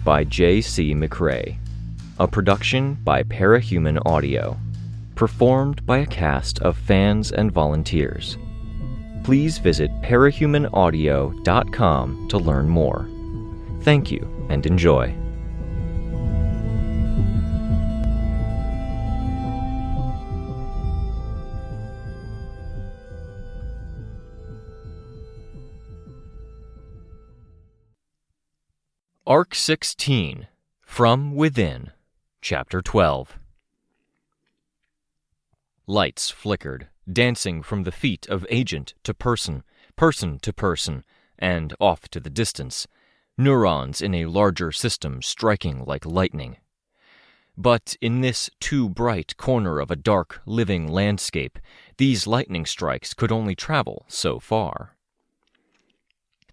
by J.C. McRae. A production by Parahuman Audio. Performed by a cast of fans and volunteers. Please visit parahumanaudio.com to learn more. Thank you and enjoy. Arc 16, From Within, Chapter 12. Lights flickered, dancing from the feet of agent to person, person to person, and off to the distance, neurons in a larger system striking like lightning. But in this too bright corner of a dark, living landscape, these lightning strikes could only travel so far.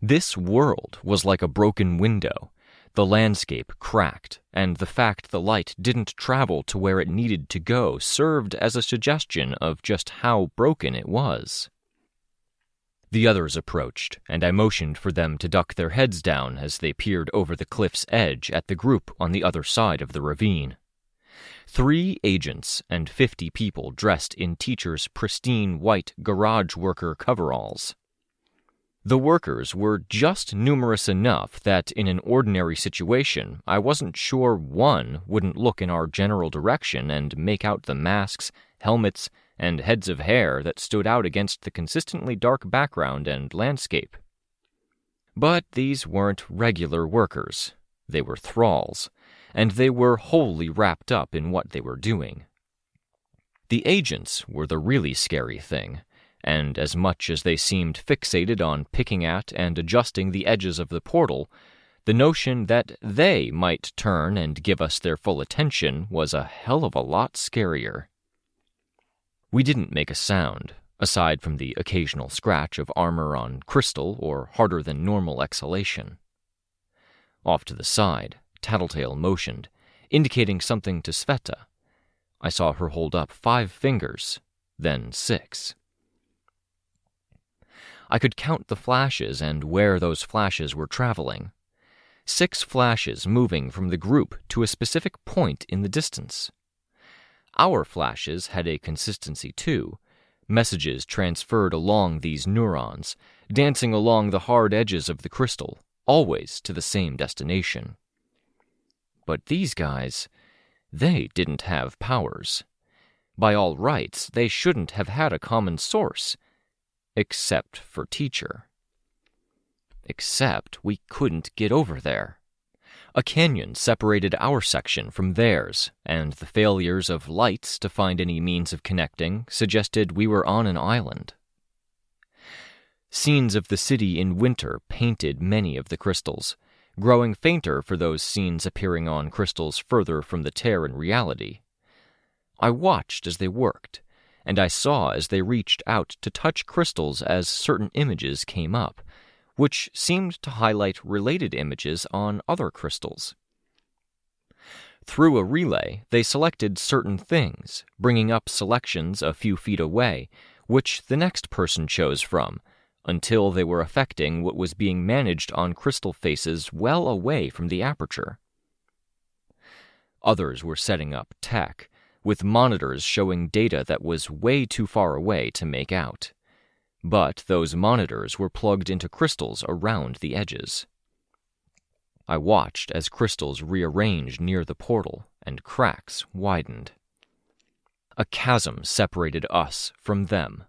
This world was like a broken window. The landscape cracked, and the fact the light didn't travel to where it needed to go served as a suggestion of just how broken it was. The others approached, and I motioned for them to duck their heads down as they peered over the cliff's edge at the group on the other side of the ravine. 3 agents and 50 people dressed in teachers' pristine white garage worker coveralls. The workers were just numerous enough that in an ordinary situation, I wasn't sure one wouldn't look in our general direction and make out the masks, helmets, and heads of hair that stood out against the consistently dark background and landscape. But these weren't regular workers. They were thralls, and they were wholly wrapped up in what they were doing. The agents were the really scary thing. And as much as they seemed fixated on picking at and adjusting the edges of the portal, the notion that they might turn and give us their full attention was a hell of a lot scarier. We didn't make a sound, aside from the occasional scratch of armor on crystal or harder-than-normal exhalation. Off to the side, Tattletale motioned, indicating something to Sveta. I saw her hold up 5 fingers, then 6. I could count the flashes and where those flashes were traveling. 6 flashes moving from the group to a specific point in the distance. Our flashes had a consistency too, messages transferred along these neurons, dancing along the hard edges of the crystal, always to the same destination. But these guys, they didn't have powers. By all rights, they shouldn't have had a common source. Except for Teacher. Except we couldn't get over there. A canyon separated our section from theirs, and the failures of lights to find any means of connecting suggested we were on an island. Scenes of the city in winter painted many of the crystals, growing fainter for those scenes appearing on crystals further from the tear in reality. I watched as they worked, and I saw as they reached out to touch crystals as certain images came up, which seemed to highlight related images on other crystals. Through a relay, they selected certain things, bringing up selections a few feet away, which the next person chose from, until they were affecting what was being managed on crystal faces well away from the aperture. Others were setting up tech, with monitors showing data that was way too far away to make out. But those monitors were plugged into crystals around the edges. I watched as crystals rearranged near the portal and cracks widened. A chasm separated us from them.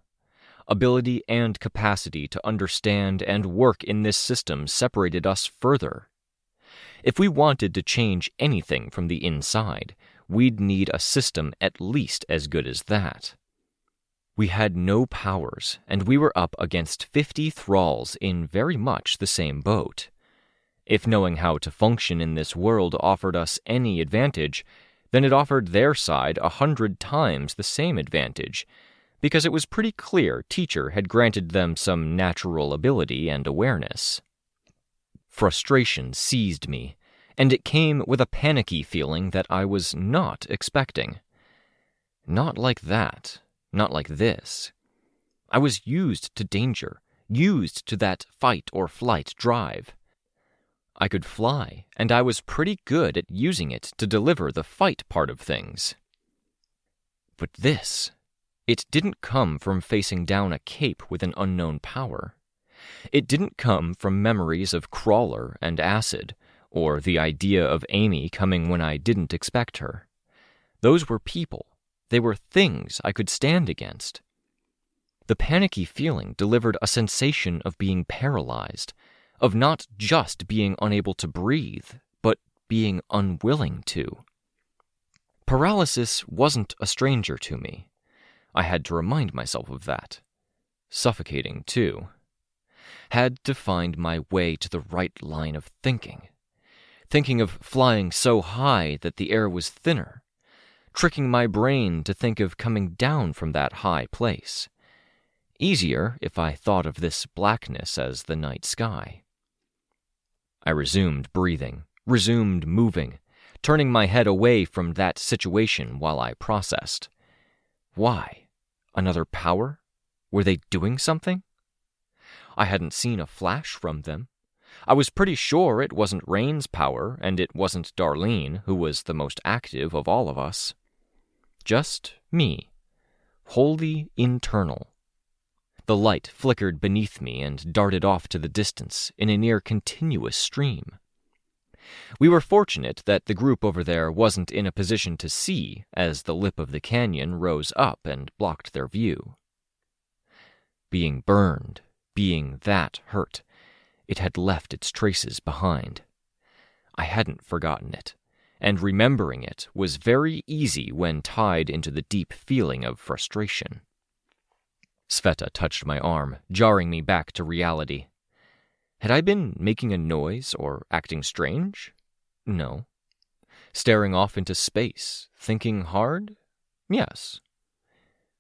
Ability and capacity to understand and work in this system separated us further. If we wanted to change anything from the inside, we'd need a system at least as good as that. We had no powers, and we were up against 50 thralls in very much the same boat. If knowing how to function in this world offered us any advantage, then it offered their side 100 times the same advantage, because it was pretty clear Teacher had granted them some natural ability and awareness. Frustration seized me, and it came with a panicky feeling that I was not expecting. Not like that, not like this. I was used to danger, used to that fight or flight drive. I could fly, and I was pretty good at using it to deliver the fight part of things. But this, it didn't come from facing down a cape with an unknown power. It didn't come from memories of Crawler and acid, or the idea of Amy coming when I didn't expect her. Those were people. They were things I could stand against. The panicky feeling delivered a sensation of being paralyzed, of not just being unable to breathe, but being unwilling to. Paralysis wasn't a stranger to me. I had to remind myself of that. Suffocating, too. Had to find my way to the right line of thinking. Thinking of flying so high that the air was thinner. Tricking my brain to think of coming down from that high place. Easier if I thought of this blackness as the night sky. I resumed breathing, resumed moving, turning my head away from that situation while I processed. Why? Another power? Were they doing something? I hadn't seen a flash from them. I was pretty sure it wasn't Rein's power, and it wasn't Darlene, who was the most active of all of us. Just me. Wholly internal. The light flickered beneath me and darted off to the distance in a near-continuous stream. We were fortunate that the group over there wasn't in a position to see as the lip of the canyon rose up and blocked their view. Being burned, being that hurt, it had left its traces behind. I hadn't forgotten it, and remembering it was very easy when tied into the deep feeling of frustration. Sveta touched my arm, jarring me back to reality. Had I been making a noise or acting strange? No. Staring off into space, thinking hard? Yes.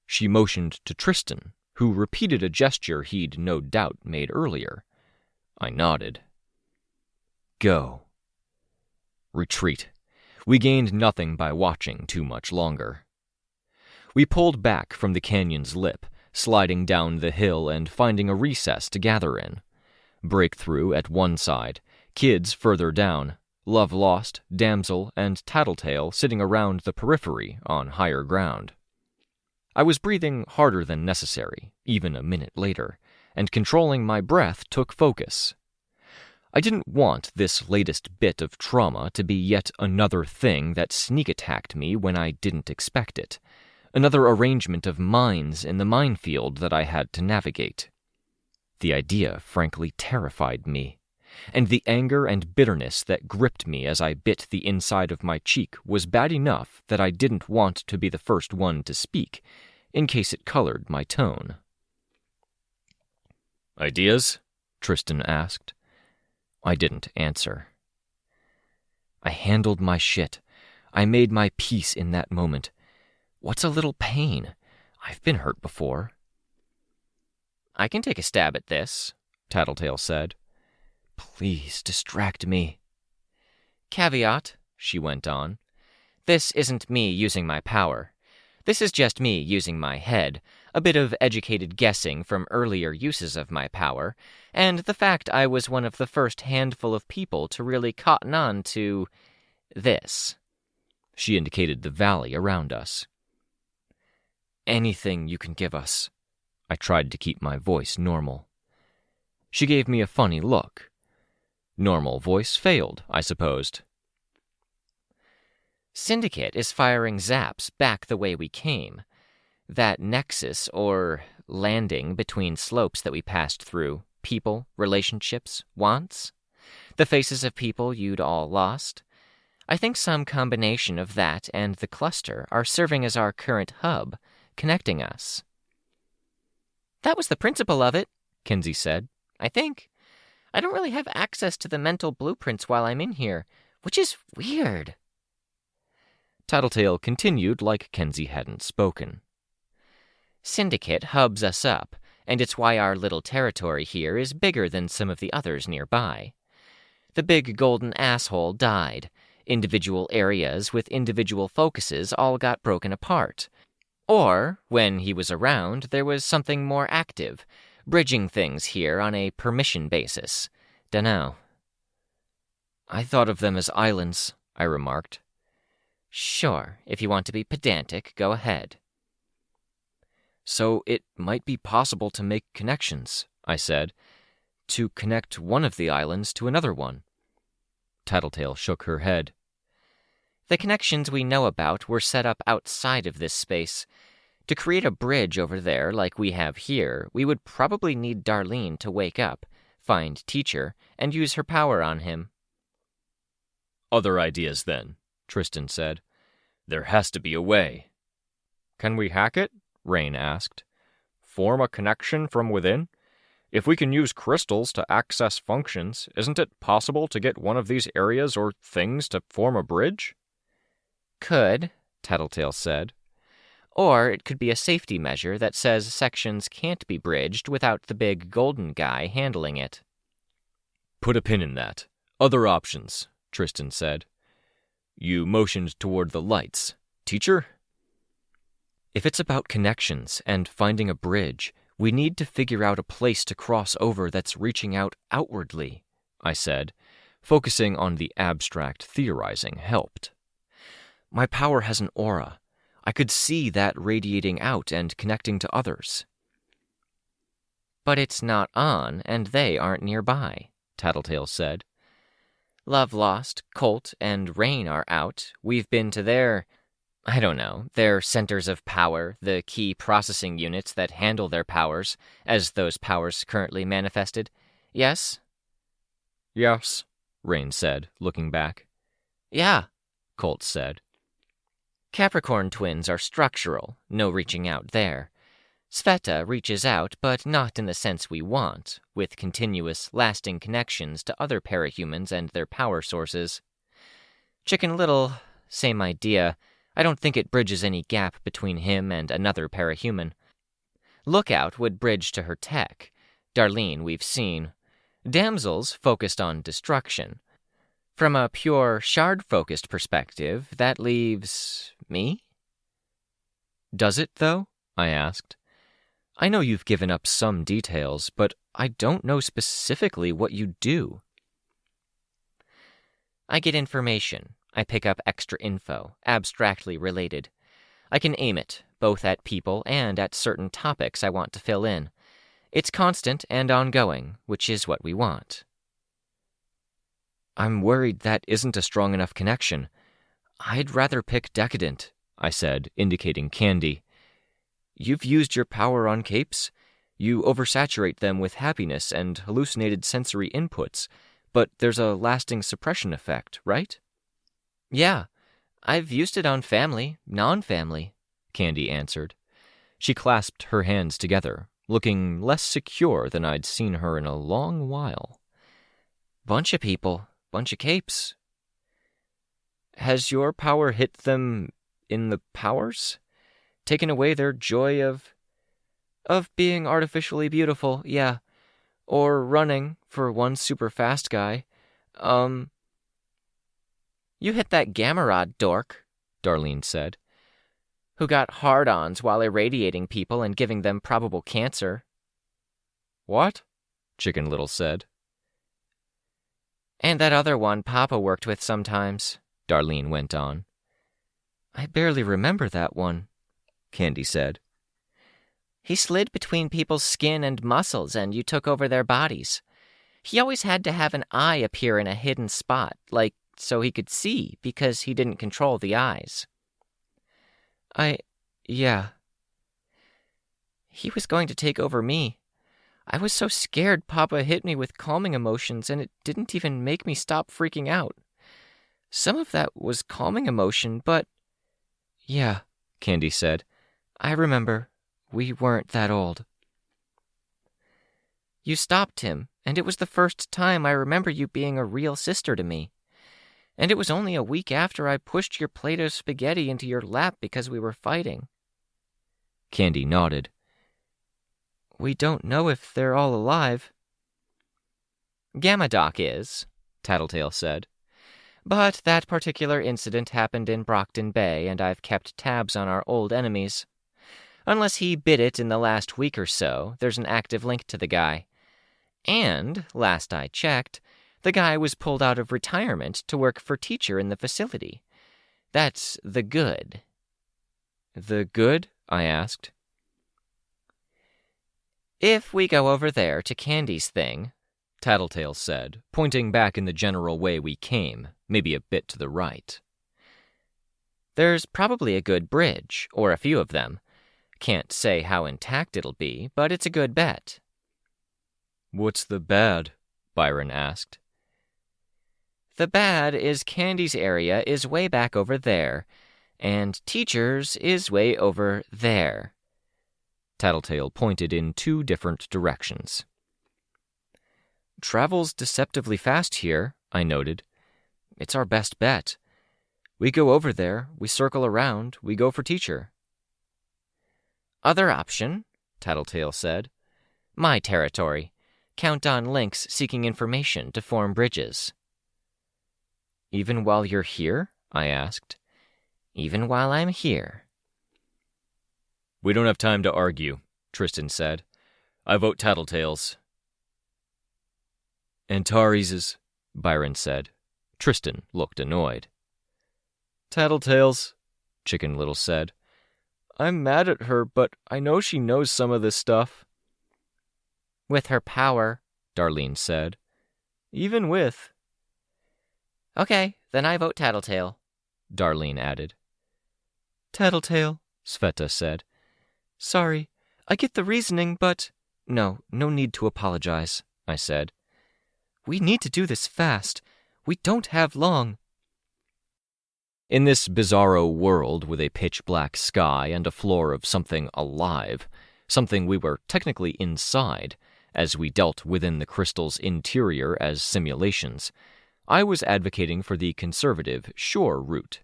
She motioned to Tristan, who repeated a gesture he'd no doubt made earlier. I nodded. Go. Retreat. We gained nothing by watching too much longer. We pulled back from the canyon's lip, sliding down the hill and finding a recess to gather in. Breakthrough at one side, kids further down, Love Lost, Damsel, and Tattletale sitting around the periphery on higher ground. I was breathing harder than necessary, even a minute later, and controlling my breath took focus. I didn't want this latest bit of trauma to be yet another thing that sneak-attacked me when I didn't expect it. Another arrangement of mines in the minefield that I had to navigate. The idea frankly terrified me, and the anger and bitterness that gripped me as I bit the inside of my cheek was bad enough that I didn't want to be the first one to speak, in case it colored my tone. "Ideas?" Tristan asked. I didn't answer. I handled my shit. I made my peace in that moment. What's a little pain? I've been hurt before. "I can take a stab at this," Tattletale said. "Please distract me." "Caveat," she went on. "This isn't me using my power. This is just me using my head, a bit of educated guessing from earlier uses of my power, and the fact I was one of the first handful of people to really cotton on to this." She indicated the valley around us. "Anything you can give us." I tried to keep my voice normal. She gave me a funny look. Normal voice failed, I supposed. "Syndicate is firing zaps back the way we came. That nexus, or landing between slopes that we passed through, people, relationships, wants. The faces of people you'd all lost. I think some combination of that and the cluster are serving as our current hub, connecting us." "That was the principle of it," Kinsey said. "I think. I don't really have access to the mental blueprints while I'm in here, which is weird." Tattletale continued like Kinsey hadn't spoken. "Syndicate hubs us up, and it's why our little territory here is bigger than some of the others nearby. The big golden asshole died. Individual areas with individual focuses all got broken apart. Or, when he was around, there was something more active, bridging things here on a permission basis. Dunno." I thought of them as islands, I remarked. Sure, if you want to be pedantic, go ahead. So it might be possible to make connections, I said, to connect one of the islands to another one. Tattletale shook her head. The connections we know about were set up outside of this space. To create a bridge over there like we have here, we would probably need Darlene to wake up, find Teacher, and use her power on him. Other ideas, then, Tristan said. There has to be a way. Can we hack it? Rein asked. Form a connection from within? If we can use crystals to access functions, isn't it possible to get one of these areas or things to form a bridge? Could, Tattletale said. Or it could be a safety measure that says sections can't be bridged without the big golden guy handling it. Put a pin in that. Other options, Tristan said. You motioned toward the lights. Teacher? If it's about connections and finding a bridge, we need to figure out a place to cross over that's reaching out outwardly, I said. Focusing on the abstract theorizing helped. My power has an aura. I could see that radiating out and connecting to others. But it's not on, and they aren't nearby, Tattletale said. Love Lost, Colt, and Rein are out. We've been to their centers of power, the key processing units that handle their powers, as those powers currently manifested. Yes? Yes, Rein said, looking back. Yeah, Colt said. Capricorn twins are structural, no reaching out there. Sveta reaches out, but not in the sense we want, with continuous, lasting connections to other parahumans and their power sources. Chicken Little, same idea. I don't think it bridges any gap between him and another parahuman. Lookout would bridge to her tech. Darlene we've seen. Damsel's focused on destruction. From a pure shard-focused perspective, that leaves me? Does it, though? I asked. I know you've given up some details, but I don't know specifically what you do. I get information. I pick up extra info, abstractly related. I can aim it, both at people and at certain topics I want to fill in. It's constant and ongoing, which is what we want. I'm worried that isn't a strong enough connection. I'd rather pick Decadent, I said, indicating Candy. You've used your power on capes. You oversaturate them with happiness and hallucinated sensory inputs, but there's a lasting suppression effect, right? Yeah, I've used it on family, non-family, Candy answered. She clasped her hands together, looking less secure than I'd seen her in a long while. Bunch of people, bunch of capes. Has your power hit them in the powers? Taken away their joy of being artificially beautiful, yeah. Or running, for one super fast guy. You hit that Gamma-Rod dork, Darlene said, who got hard-ons while irradiating people and giving them probable cancer. What? Chicken Little said. And that other one Papa worked with sometimes, Darlene went on. I barely remember that one, Candy said. He slid between people's skin and muscles, and you took over their bodies. He always had to have an eye appear in a hidden spot, like so he could see, because he didn't control the eyes. Yeah. He was going to take over me. I was so scared Papa hit me with calming emotions, and it didn't even make me stop freaking out. Some of that was calming emotion, but... Yeah, Candy said. I remember. We weren't that old. You stopped him, and it was the first time I remember you being a real sister to me. And it was only a week after I pushed your plate of spaghetti into your lap because we were fighting. Candy nodded. We don't know if they're all alive. Gamma-Doc is, Tattletale said. But that particular incident happened in Brockton Bay, and I've kept tabs on our old enemies. Unless he bit it in the last week or so, there's an active link to the guy. And, last I checked, The guy was pulled out of retirement to work for teacher in the facility. That's the good. The good? I asked. If we go over there to Candy's thing, Tattletale said, pointing back in the general way we came, maybe a bit to the right. There's probably a good bridge, or a few of them. Can't say how intact it'll be, but it's a good bet. What's the bad? Byron asked. The bad is Candy's area is way back over there, and Teacher's is way over there. Tattletale pointed in 2 different directions. Travel's deceptively fast here, I noted. It's our best bet. We go over there, we circle around, we go for Teacher. Other option, Tattletale said. My territory. Count on links seeking information to form bridges. Even while you're here? I asked. Even while I'm here. We don't have time to argue, Tristan said. I vote Tattletale's. Antares's, Byron said. Tristan looked annoyed. Tattletale's, Chicken Little said. I'm mad at her, but I know she knows some of this stuff. With her power, Darlene said. Even with. Okay, then I vote Tattletale, Darlene added. Tattletale, Sveta said. Sorry, I get the reasoning, but... No need to apologize, I said. We need to do this fast. We don't have long. In this bizarro world with a pitch-black sky and a floor of something alive, something we were technically inside, as we dealt within the crystal's interior as simulations, I was advocating for the conservative, sure route.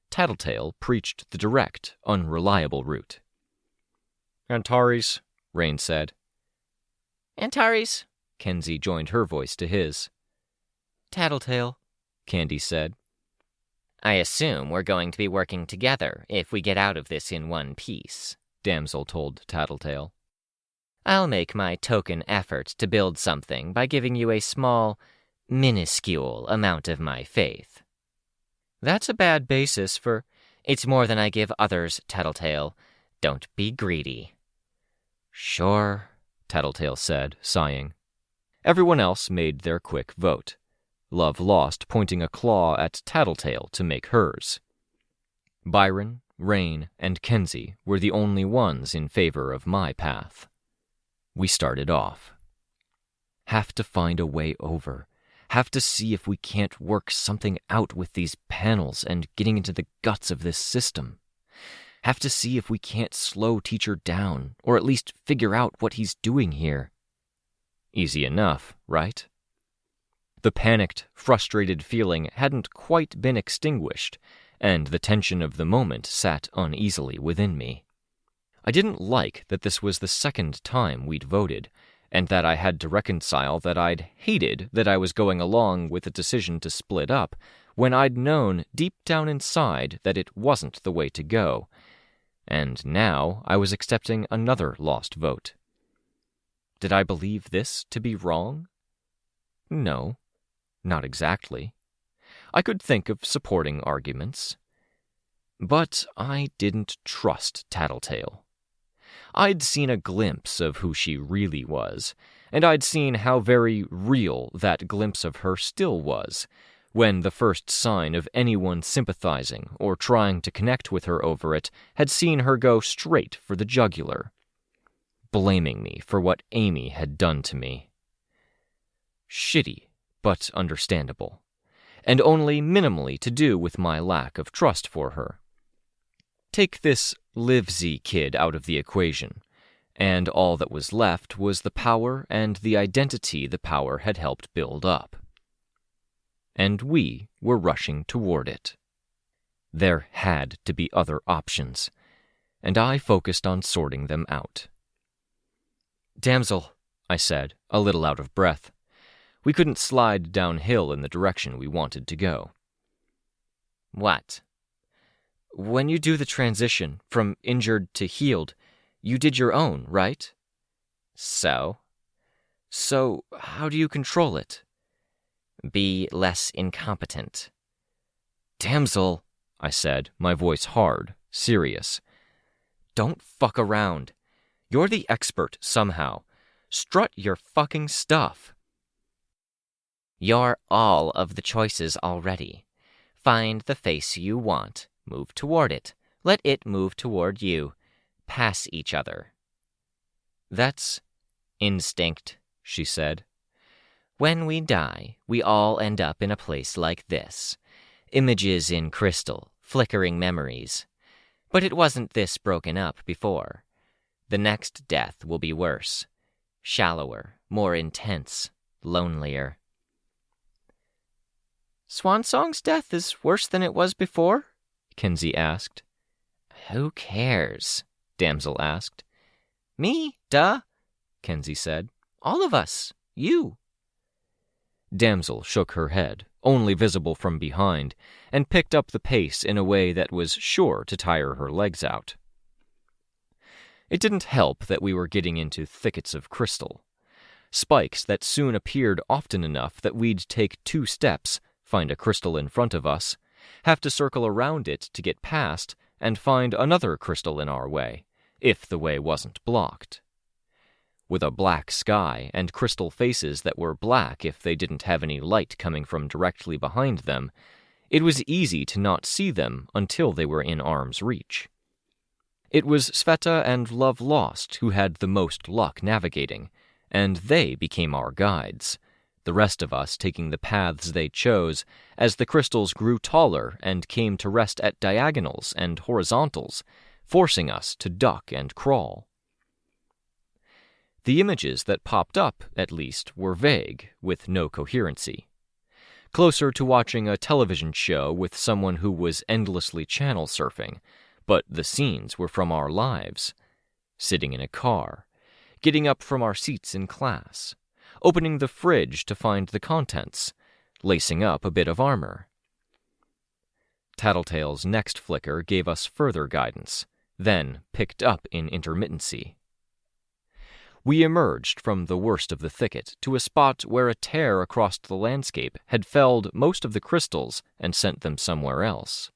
Tattletale preached the direct, unreliable route. Antares, Rein said. Antares, Kenzie joined her voice to his. Tattletale, Candy said. I assume we're going to be working together if we get out of this in one piece, Damsel told Tattletale. I'll make my token effort to build something by giving you a small, minuscule amount of my faith. That's a bad basis for... It's more than I give others, Tattletale. Don't be greedy. Sure, Tattletale said, sighing. Everyone else made their quick vote. Love Lost pointing a claw at Tattletale to make hers. Byron, Rein, and Kenzie were the only ones in favor of my path. We started off. Have to find a way over. Have to see if we can't work something out with these panels and getting into the guts of this system. Have to see if we can't slow Teacher down, or at least figure out what he's doing here. Easy enough, right? The panicked, frustrated feeling hadn't quite been extinguished, and the tension of the moment sat uneasily within me. I didn't like that this was the second time we'd voted, and that I had to reconcile that I'd hated that I was going along with the decision to split up, when I'd known deep down inside that it wasn't the way to go, and now I was accepting another lost vote. Did I believe this to be wrong? No. Not exactly. I could think of supporting arguments. But I didn't trust Tattletale. I'd seen a glimpse of who she really was, and I'd seen how very real that glimpse of her still was, when the first sign of anyone sympathizing or trying to connect with her over it had seen her go straight for the jugular, blaming me for what Amy had done to me. Shitty, but understandable, and only minimally to do with my lack of trust for her. Take this Livesey kid out of the equation, and all that was left was the power and the identity the power had helped build up. And we were rushing toward it. There had to be other options, and I focused on sorting them out. Damsel, I said, a little out of breath. We couldn't slide downhill in the direction we wanted to go. What? When you do the transition from injured to healed, you did your own, right? So? So, how do you control it? Be less incompetent. Damsel, I said, my voice hard, serious. Don't fuck around. You're the expert somehow. Strut your fucking stuff. You're all of the choices already. Find the face you want. Move toward it. Let it move toward you. Pass each other. That's instinct, she said. When we die, we all end up in a place like this. Images in crystal, flickering memories. But it wasn't this broken up before. The next death will be worse. Shallower, more intense, lonelier. Swansong's death is worse than it was before? Kinsey asked. Who cares? Damsel asked. Me, duh, Kinsey said. All of us. You. Damsel shook her head, only visible from behind, and picked up the pace in a way that was sure to tire her legs out. It didn't help that we were getting into thickets of crystal. Spikes that soon appeared often enough that we'd take 2 steps, find a crystal in front of us, have to circle around it to get past, and find another crystal in our way, if the way wasn't blocked. With a black sky and crystal faces that were black if they didn't have any light coming from directly behind them, it was easy to not see them until they were in arm's reach. It was Sveta and Love Lost who had the most luck navigating, and they became our guides, the rest of us taking the paths they chose as the crystals grew taller and came to rest at diagonals and horizontals, forcing us to duck and crawl. The images that popped up, at least, were vague, with no coherency. Closer to watching a television show with someone who was endlessly channel surfing, but the scenes were from our lives. Sitting in a car, getting up from our seats in class, opening the fridge to find the contents, lacing up a bit of armor. Tattletale's next flicker gave us further guidance, then picked up in intermittency. We emerged from the worst of the thicket to a spot where a tear across the landscape had felled most of the crystals and sent them somewhere else.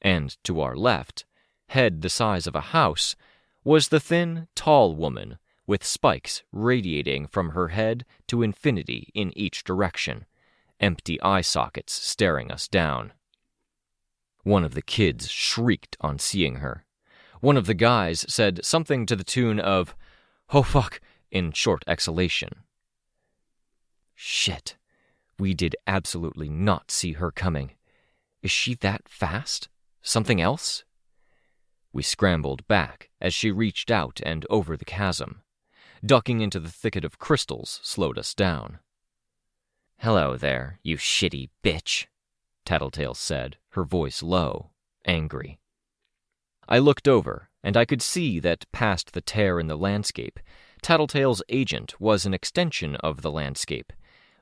And to our left, head the size of a house, was the thin, tall woman with spikes radiating from her head to infinity in each direction, empty eye sockets staring us down. One of the kids shrieked on seeing her. One of the guys said something to the tune of, "Oh fuck," in short exhalation. Shit. We did absolutely not see her coming. Is she that fast? Something else? We scrambled back as she reached out and over the chasm. Ducking into the thicket of crystals slowed us down. "Hello there, you shitty bitch," Tattletale said, her voice low, angry. I looked over, and I could see that past the tear in the landscape, Tattletale's agent was an extension of the landscape,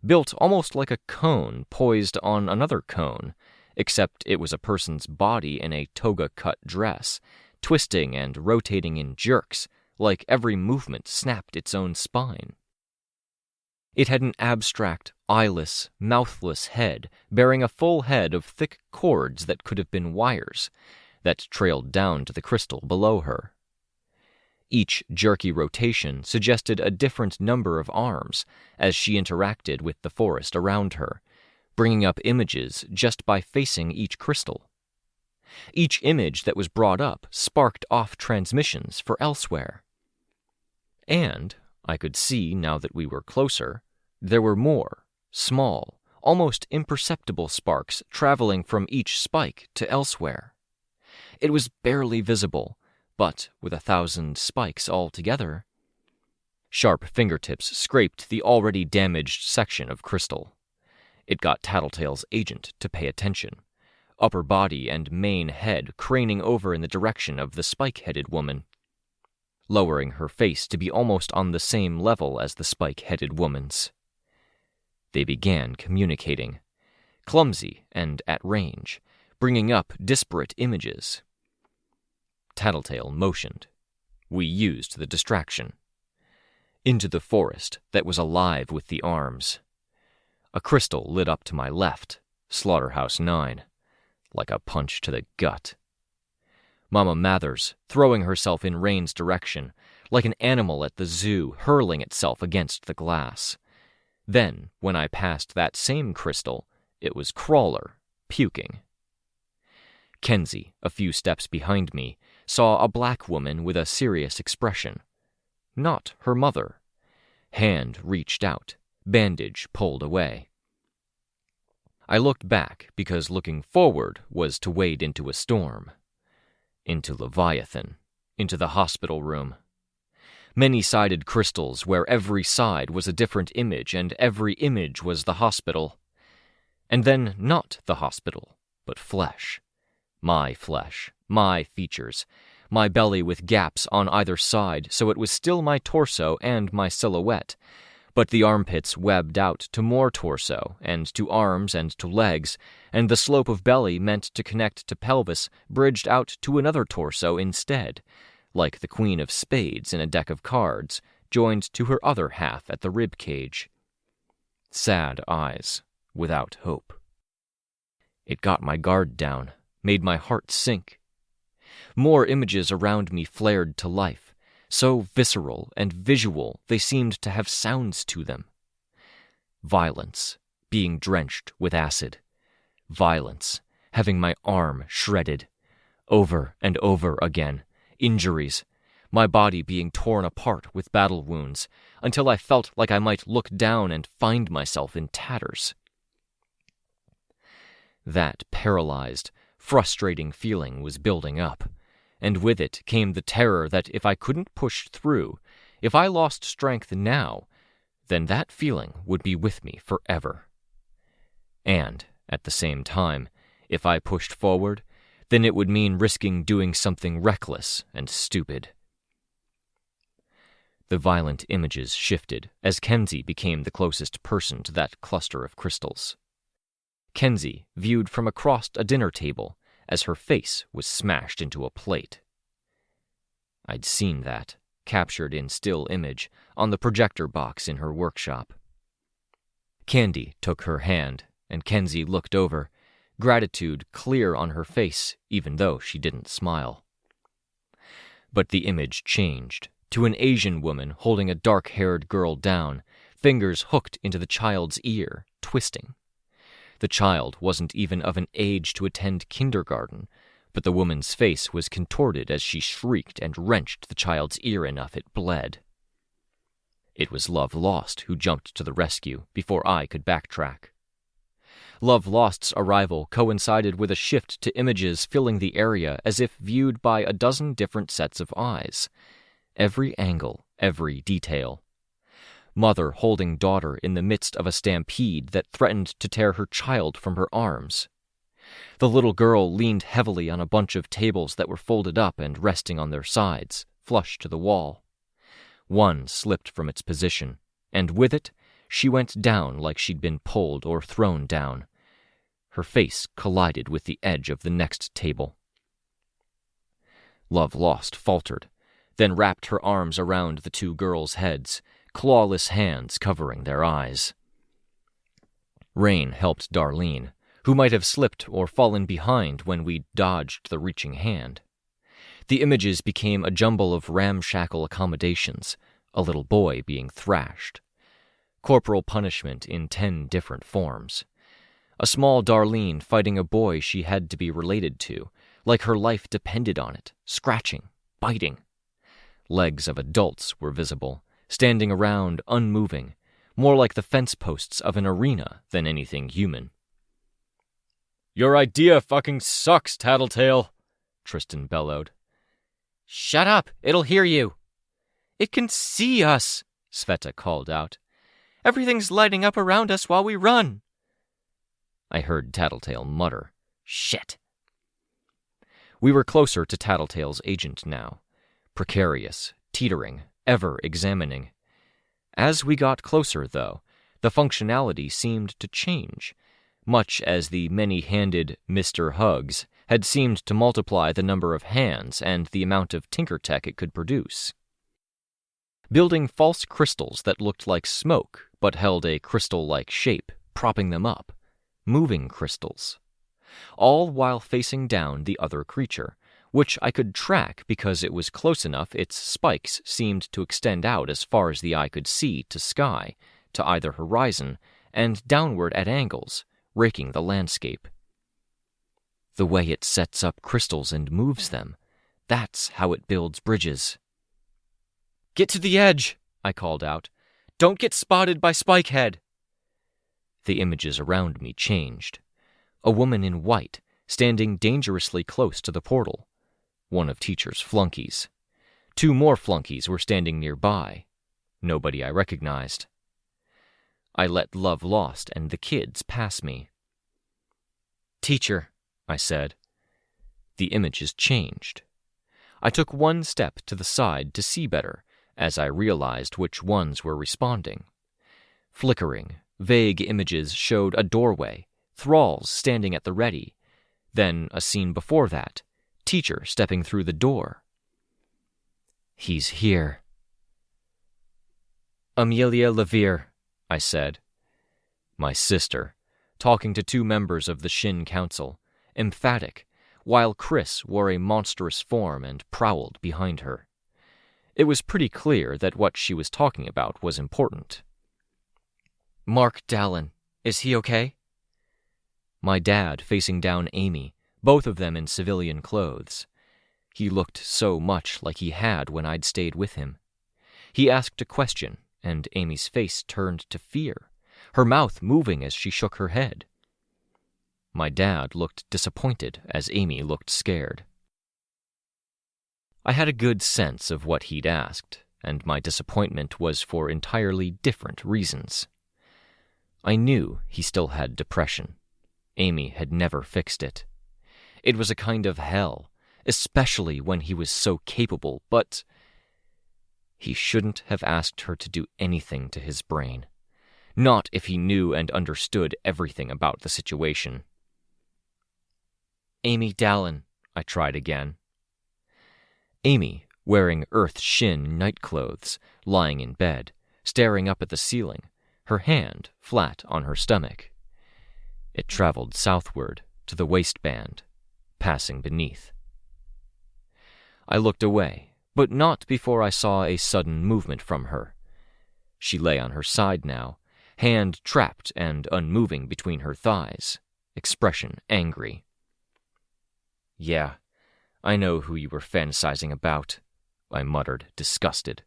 built almost like a cone poised on another cone, except it was a person's body in a toga-cut dress, twisting and rotating in jerks, like every movement snapped its own spine. It had an abstract, eyeless, mouthless head bearing a full head of thick cords that could have been wires, that trailed down to the crystal below her. Each jerky rotation suggested a different number of arms as she interacted with the forest around her, bringing up images just by facing each crystal. Each image that was brought up sparked off transmissions for elsewhere. And, I could see now that we were closer, there were more, small, almost imperceptible sparks traveling from each spike to elsewhere. It was barely visible, but with 1,000 spikes all together. Sharp fingertips scraped the already damaged section of crystal. It got Tattletale's agent to pay attention, upper body and main head craning over in the direction of the spike-headed woman, lowering her face to be almost on the same level as the spike-headed woman's. They began communicating, clumsy and at range, bringing up disparate images. Tattletale motioned. We used the distraction. Into the forest that was alive with the arms. A crystal lit up to my left, Slaughterhouse 9, like a punch to the gut. Mama Mathers, throwing herself in Rein's direction, like an animal at the zoo hurling itself against the glass. Then, when I passed that same crystal, it was Crawler, puking. Kenzie, a few steps behind me, saw a black woman with a serious expression. Not her mother. Hand reached out, bandage pulled away. I looked back because looking forward was to wade into a storm. Into Leviathan, into the hospital room. Many-sided crystals where every side was a different image and every image was the hospital. And then not the hospital, but flesh. My flesh, my features, my belly with gaps on either side so it was still my torso and my silhouette, but the armpits webbed out to more torso and to arms and to legs, and the slope of belly meant to connect to pelvis bridged out to another torso instead, like the Queen of Spades in a deck of cards, joined to her other half at the rib cage. Sad eyes, without hope. It got my guard down, made my heart sink. More images around me flared to life, so visceral and visual they seemed to have sounds to them. Violence, being drenched with acid. Violence, having my arm shredded. Over and over again. Injuries, my body being torn apart with battle wounds, until I felt like I might look down and find myself in tatters. That paralyzed, frustrating feeling was building up, and with it came the terror that if I couldn't push through, if I lost strength now, then that feeling would be with me forever. And, at the same time, if I pushed forward, then it would mean risking doing something reckless and stupid. The violent images shifted as Kenzie became the closest person to that cluster of crystals. Kenzie viewed from across a dinner table as her face was smashed into a plate. I'd seen that, captured in still image, on the projector box in her workshop. Candy took her hand, and Kenzie looked over, gratitude clear on her face, even though she didn't smile. But the image changed, to an Asian woman holding a dark-haired girl down, fingers hooked into the child's ear, twisting. The child wasn't even of an age to attend kindergarten, but the woman's face was contorted as she shrieked and wrenched the child's ear enough it bled. It was Love Lost who jumped to the rescue before I could backtrack. Love Lost's arrival coincided with a shift to images filling the area as if viewed by a dozen different sets of eyes. Every angle, every detail. Mother holding daughter in the midst of a stampede that threatened to tear her child from her arms. The little girl leaned heavily on a bunch of tables that were folded up and resting on their sides, flush to the wall. One slipped from its position, and with it, she went down like she'd been pulled or thrown down. Her face collided with the edge of the next table. Love Lost faltered, then wrapped her arms around the two girls' heads, clawless hands covering their eyes. Rein helped Darlene, who might have slipped or fallen behind when we dodged the reaching hand. The images became a jumble of ramshackle accommodations, a little boy being thrashed. Corporal punishment in 10 different forms. A small Darlene fighting a boy she had to be related to, like her life depended on it, scratching, biting. Legs of adults were visible, standing around unmoving, more like the fence posts of an arena than anything human. "Your idea fucking sucks, Tattletale," Tristan bellowed. "Shut up, it'll hear you." "It can see us," Sveta called out. "Everything's lighting up around us while we run." I heard Tattletale mutter, "Shit." We were closer to Tattletale's agent now, precarious, teetering, ever examining. As we got closer, though, the functionality seemed to change, much as the many-handed Mr. Hugs had seemed to multiply the number of hands and the amount of tinker tech it could produce. Building false crystals that looked like smoke but held a crystal-like shape propping them up, moving crystals, all while facing down the other creature, which I could track because it was close enough its spikes seemed to extend out as far as the eye could see to sky, to either horizon, and downward at angles, raking the landscape. The way it sets up crystals and moves them, that's how it builds bridges. "Get to the edge," I called out. "Don't get spotted by Spikehead." The images around me changed. A woman in white, standing dangerously close to the portal. One of Teacher's flunkies. 2 more flunkies were standing nearby. Nobody I recognized. I let Love Lost and the kids pass me. "Teacher," I said. The images changed. I took 1 step to the side to see better, as I realized which ones were responding. Flickering, vague images showed a doorway, thralls standing at the ready, then a scene before that, Teacher stepping through the door. "He's here." "Amelia Levere," I said. My sister, talking to 2 members of the Shin Council, emphatic, while Chris wore a monstrous form and prowled behind her. It was pretty clear that what she was talking about was important. "Mark Dallin, is he okay?" My dad facing down Amy, both of them in civilian clothes. He looked so much like he had when I'd stayed with him. He asked a question, and Amy's face turned to fear, her mouth moving as she shook her head. My dad looked disappointed as Amy looked scared. I had a good sense of what he'd asked, and my disappointment was for entirely different reasons. I knew he still had depression. Amy had never fixed it. It was a kind of hell, especially when he was so capable, but he shouldn't have asked her to do anything to his brain. Not if he knew and understood everything about the situation. "Amy Dallin," I tried again. Amy, wearing Earth Shin nightclothes, lying in bed, staring up at the ceiling, her hand flat on her stomach. It traveled southward to the waistband, passing beneath. I looked away, but not before I saw a sudden movement from her. She lay on her side now, hand trapped and unmoving between her thighs, expression angry. "Yeah, I know who you were fantasizing about," I muttered, disgusted.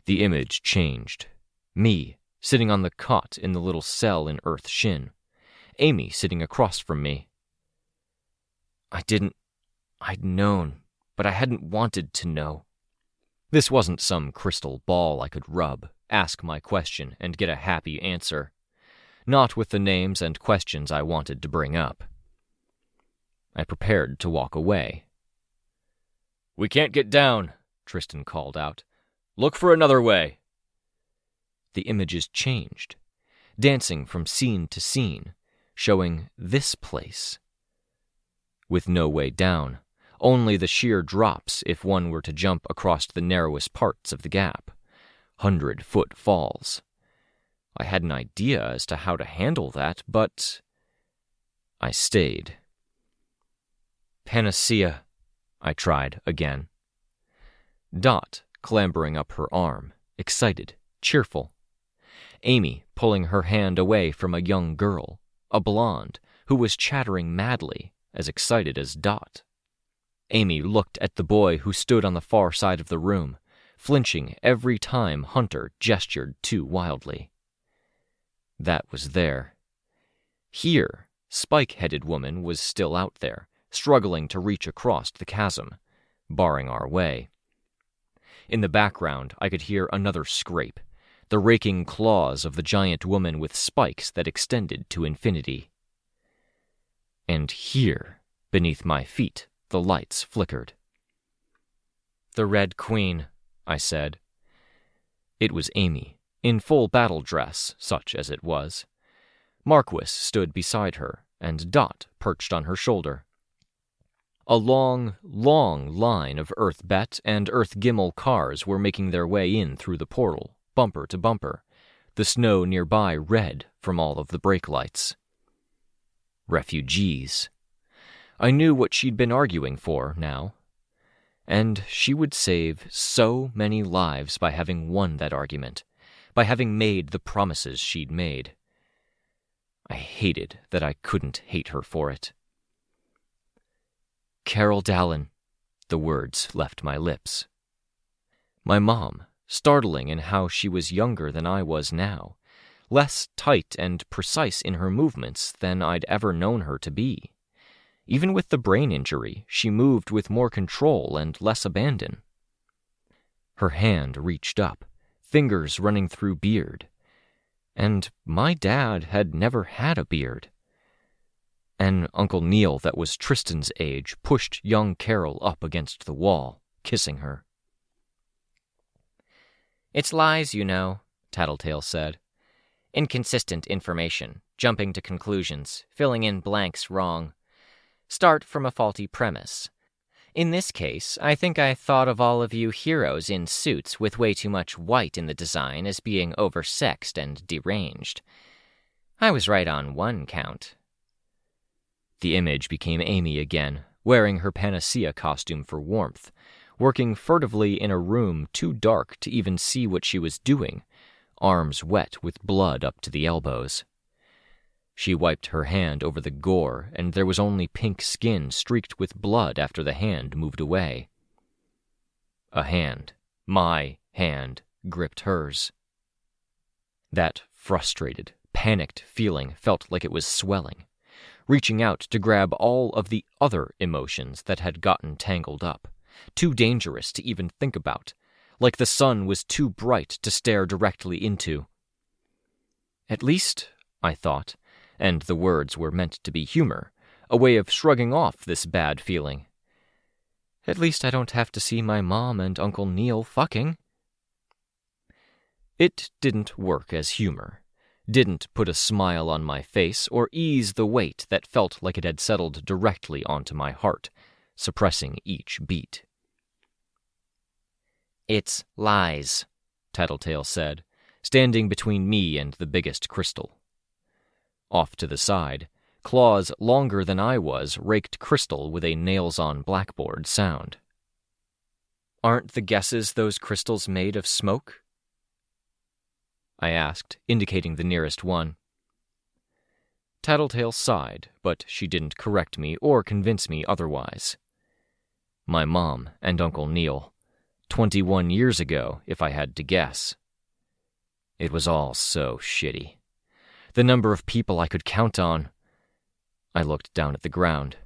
The image changed. Me, sitting on the cot in the little cell in Earth Shin. Amy sitting across from me. I'd known, but I hadn't wanted to know. This wasn't some crystal ball I could rub, ask my question, and get a happy answer. Not with the names and questions I wanted to bring up. I prepared to walk away. "We can't get down," Tristan called out. "Look for another way." The images changed, dancing from scene to scene, showing this place. With no way down, only the sheer drops if one were to jump across the narrowest parts of the gap. 100-foot falls. I had an idea as to how to handle that, but I stayed. "Panacea," I tried again. Dot clambering up her arm, excited, cheerful. Amy pulling her hand away from a young girl, a blonde, who was chattering madly, as excited as Dot. Amy looked at the boy who stood on the far side of the room, flinching every time Hunter gestured too wildly. That was there. Here, Spike-headed woman was still out there, struggling to reach across the chasm, barring our way. In the background, I could hear another scrape, the raking claws of the giant woman with spikes that extended to infinity. And here, beneath my feet, the lights flickered. "The Red Queen," I said. It was Amy, in full battle dress, such as it was. Marquis stood beside her, and Dot perched on her shoulder. A long, long line of Earth Bet and Earth Gimel cars were making their way in through the portal, bumper to bumper, the snow nearby red from all of the brake lights. Refugees. I knew what she'd been arguing for now. And she would save so many lives by having won that argument, by having made the promises she'd made. I hated that I couldn't hate her for it. Carol Dallin, the words left my lips. My mom, startling in how she was younger than I was now, less tight and precise in her movements than I'd ever known her to be. Even with the brain injury, she moved with more control and less abandon. Her hand reached up, fingers running through beard. And my dad had never had a beard. An Uncle Neil that was Tristan's age pushed young Carol up against the wall, kissing her. "It's lies, you know," Tattletale said. "Inconsistent information, jumping to conclusions, filling in blanks wrong. Start from a faulty premise. In this case, I think I thought of all of you heroes in suits with way too much white in the design as being oversexed and deranged. I was right on one count." The image became Amy again, wearing her panacea costume for warmth, working furtively in a room too dark to even see what she was doing, arms wet with blood up to the elbows. She wiped her hand over the gore, and there was only pink skin streaked with blood after the hand moved away. A hand, my hand, gripped hers. That frustrated, panicked feeling felt like it was swelling, reaching out to grab all of the other emotions that had gotten tangled up, too dangerous to even think about, like the sun was too bright to stare directly into. At least, I thought, and the words were meant to be humor, a way of shrugging off this bad feeling. At least I don't have to see my mom and Uncle Neil fucking. It didn't work as humor, didn't put a smile on my face or ease the weight that felt like it had settled directly onto my heart, suppressing each beat. "It's lies," Tattletale said, standing between me and the biggest crystal. Off to the side, claws longer than I was raked crystal with a nails-on blackboard sound. "Aren't the guesses those crystals made of smoke?" I asked, indicating the nearest one. Tattletale sighed, but she didn't correct me or convince me otherwise. My mom and Uncle Neil, 21 years ago, if I had to guess. It was all so shitty. The number of people I could count on. I looked down at the ground.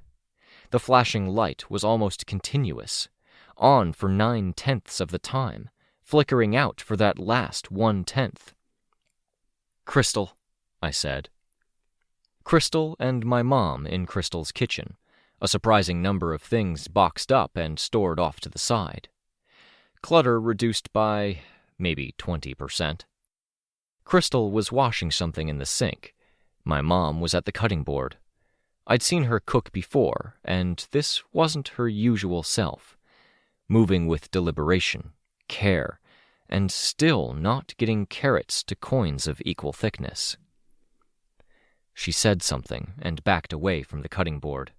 The flashing light was almost continuous, on for 9/10 of the time, flickering out for that last 1/10. "Crystal," I said. Crystal and my mom in Crystal's kitchen, a surprising number of things boxed up and stored off to the side. Clutter reduced by maybe 20%. Crystal was washing something in the sink. My mom was at the cutting board. I'd seen her cook before, and this wasn't her usual self, moving with deliberation, care, and still not getting carrots to coins of equal thickness. She said something and backed away from the cutting board.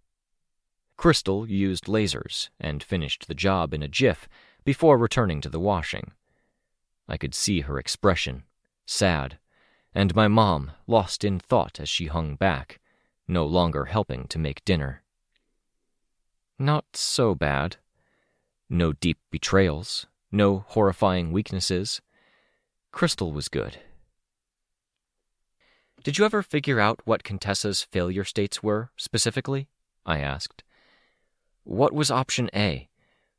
Crystal used lasers and finished the job in a jiff before returning to the washing. I could see her expression, sad, and my mom lost in thought as she hung back, no longer helping to make dinner. Not so bad. No deep betrayals, no horrifying weaknesses. Crystal was good. "Did you ever figure out what Contessa's failure states were, specifically?" I asked. "What was option A?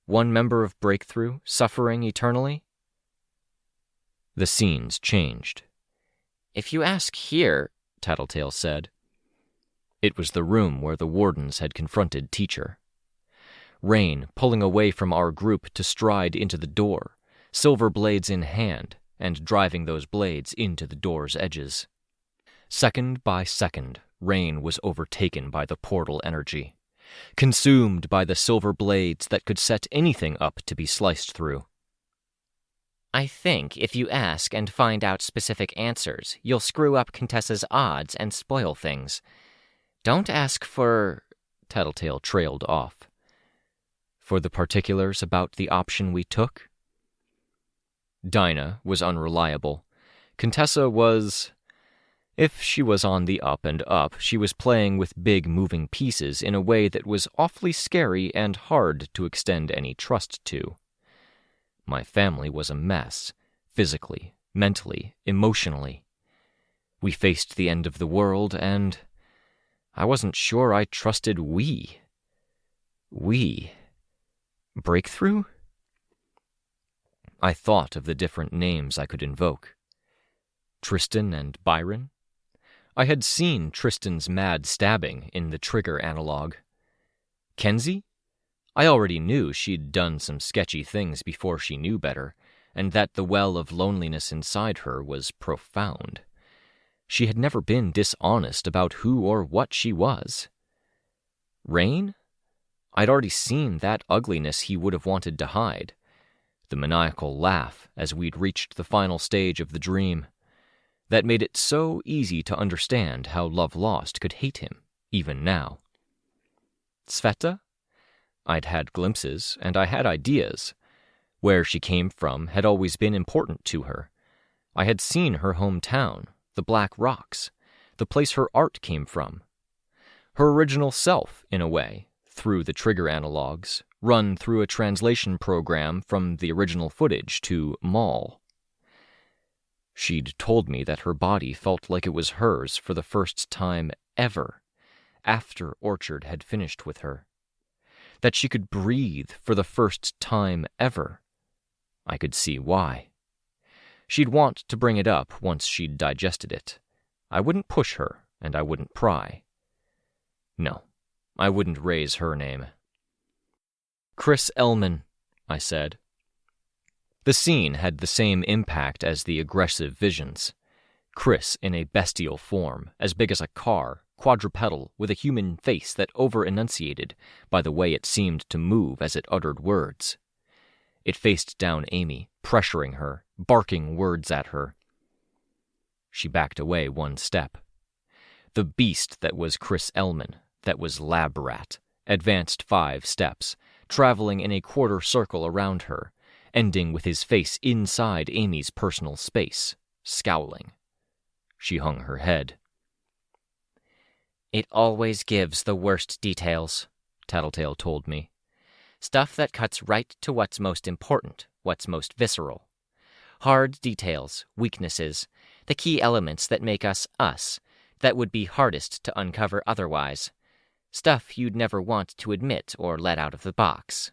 One member of Breakthrough, suffering eternally?" The scenes changed. "If you ask here," Tattletale said. It was the room where the wardens had confronted Teacher. Rein pulling away from our group to stride into the door, silver blades in hand, and driving those blades into the door's edges. Second by second, Rein was overtaken by the portal energy, consumed by the silver blades that could set anything up to be sliced through. I think if you ask and find out specific answers, you'll screw up Contessa's odds and spoil things. Don't ask for... Tattletale trailed off. For the particulars about the option we took? Dinah was unreliable. Contessa was... If she was on the up and up, she was playing with big moving pieces in a way that was awfully scary and hard to extend any trust to. My family was a mess, physically, mentally, emotionally. We faced the end of the world, and I wasn't sure I trusted we. Breakthrough? I thought of the different names I could invoke. Tristan and Byron? I had seen Tristan's mad stabbing in the trigger analog. Kenzie? I already knew she'd done some sketchy things before she knew better, and that the well of loneliness inside her was profound. She had never been dishonest about who or what she was. Rein? I'd already seen that ugliness he would have wanted to hide. The maniacal laugh as we'd reached the final stage of the dream. That made it so easy to understand how Love Lost could hate him, even now. Sveta? I'd had glimpses, and I had ideas. Where she came from had always been important to her. I had seen her hometown, the Black Rocks, the place her art came from. Her original self, in a way, through the trigger analogs, run through a translation program from the original footage to Maul. She'd told me that her body felt like it was hers for the first time ever, after Orchard had finished with her. That she could breathe for the first time ever. I could see why. She'd want to bring it up once she'd digested it. I wouldn't push her, and I wouldn't pry. No, I wouldn't raise her name. Chris Ellman, I said. The scene had the same impact as the aggressive visions. Chris in a bestial form, as big as a car, quadrupedal, with a human face that over-enunciated by the way it seemed to move as it uttered words. It faced down Amy, pressuring her, barking words at her. She backed away one step. The beast that was Chris Ellman, that was Lab Rat, advanced 5 steps, traveling in a quarter circle around her, ending with his face inside Amy's personal space, scowling. She hung her head. It always gives the worst details, Tattletale told me. Stuff that cuts right to what's most important, what's most visceral. Hard details, weaknesses, the key elements that make us us, that would be hardest to uncover otherwise. Stuff you'd never want to admit or let out of the box.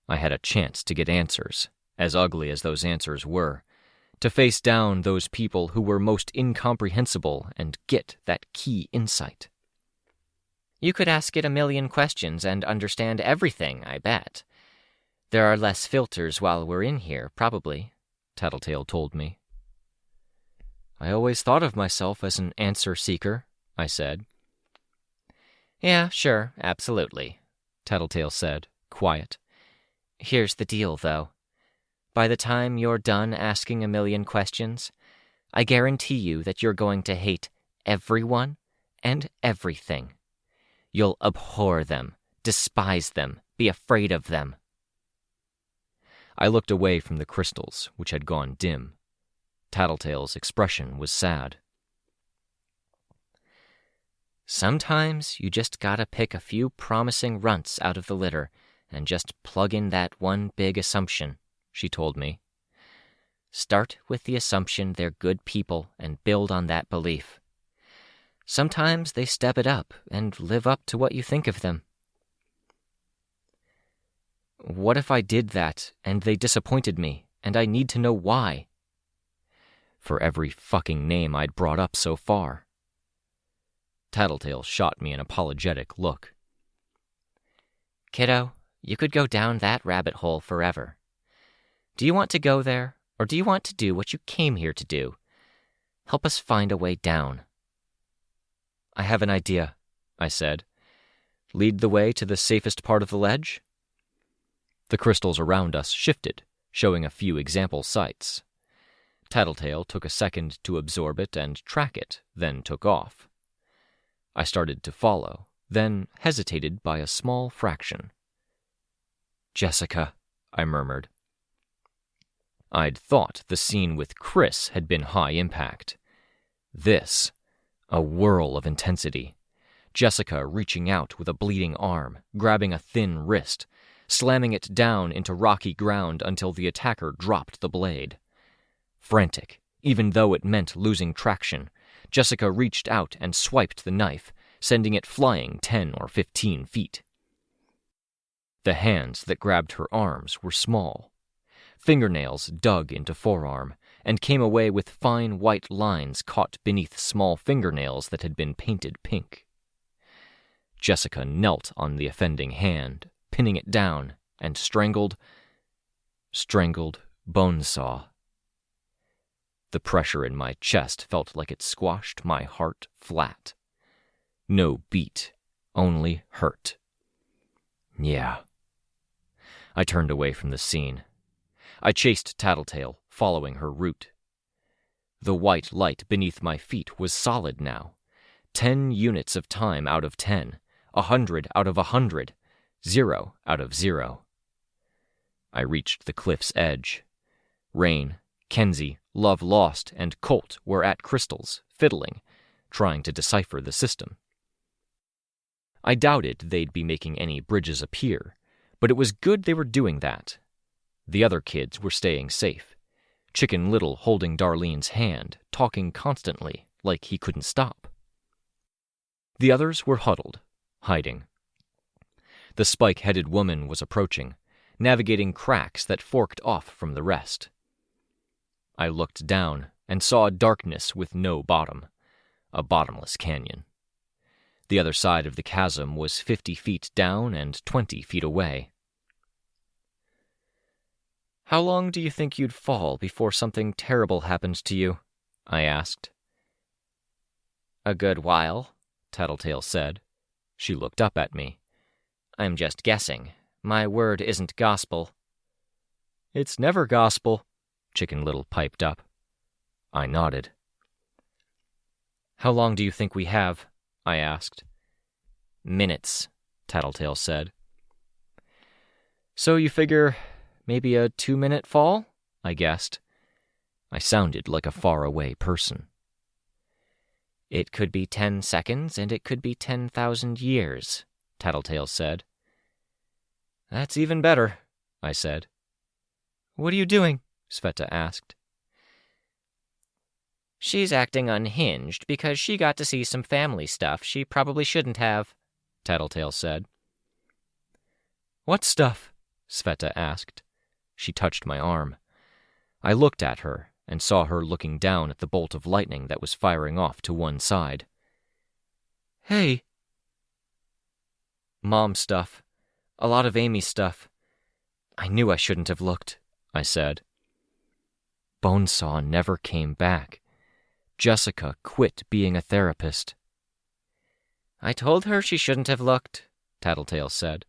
I had a chance to get answers, as ugly as those answers were, to face down those people who were most incomprehensible and get that key insight. You could ask it 1,000,000 questions and understand everything, I bet. There are less filters while we're in here, probably, Tattletale told me. I always thought of myself as an answer seeker, I said. Yeah, sure, absolutely, Tattletale said, quiet. Here's the deal, though. By the time you're done asking 1,000,000 questions, I guarantee you that you're going to hate everyone and everything. You'll abhor them, despise them, be afraid of them. I looked away from the crystals, which had gone dim. Tattletale's expression was sad. Sometimes you just gotta pick a few promising runts out of the litter and just plug in that one big assumption, she told me. Start with the assumption they're good people and build on that belief. Sometimes they step it up and live up to what you think of them. What if I did that and they disappointed me and I need to know why? For every fucking name I'd brought up so far. Tattletale shot me an apologetic look. Kiddo, you could go down that rabbit hole forever. Do you want to go there, or do you want to do what you came here to do? Help us find a way down. I have an idea, I said. Lead the way to the safest part of the ledge? The crystals around us shifted, showing a few example sites. Tattletale took a second to absorb it and track it, then took off. I started to follow, then hesitated by a small fraction. "Jessica," I murmured. I'd thought the scene with Chris had been high impact. This, a whirl of intensity. Jessica reaching out with a bleeding arm, grabbing a thin wrist, slamming it down into rocky ground until the attacker dropped the blade. Frantic, even though it meant losing traction, Jessica reached out and swiped the knife, sending it flying 10 or 15 feet. The hands that grabbed her arms were small. Fingernails dug into forearm and came away with fine white lines caught beneath small fingernails that had been painted pink. Jessica knelt on the offending hand, pinning it down, and strangled Bonesaw. The pressure in my chest felt like it squashed my heart flat. No beat, only hurt. Yeah. I turned away from the scene. I chased Tattletale, following her route. The white light beneath my feet was solid now. 10 units of time out of 10, 100 out of 100, 0 out of 0. I reached the cliff's edge. Rein, Kenzie, Love Lost, and Colt were at crystals, fiddling, trying to decipher the system. I doubted they'd be making any bridges appear, but it was good they were doing that. The other kids were staying safe. Chicken Little holding Darlene's hand, talking constantly, like he couldn't stop. The others were huddled, hiding. The spike-headed woman was approaching, navigating cracks that forked off from the rest. I looked down and saw darkness with no bottom, a bottomless canyon. The other side of the chasm was 50 feet down and 20 feet away. "How long do you think you'd fall before something terrible happened to you?" I asked. "A good while," Tattletale said. She looked up at me. "I'm just guessing. My word isn't gospel." "It's never gospel," Chicken Little piped up. I nodded. "How long do you think we have?" I asked. "Minutes," Tattletale said. "So you figure maybe a 2-minute fall?" I guessed. I sounded like a faraway person. "It could be 10 seconds, and it could be 10,000 years, Tattletale said. "That's even better," I said. "What are you doing?" Sveta asked. "She's acting unhinged because she got to see some family stuff she probably shouldn't have," Tattletale said. "What stuff?" Sveta asked. She touched my arm. I looked at her and saw her looking down at the bolt of lightning that was firing off to one side. "Hey." "Mom stuff. A lot of Amy's stuff. I knew I shouldn't have looked," I said. Bonesaw never came back. Jessica quit being a therapist. "I told her she shouldn't have looked," Tattletale said.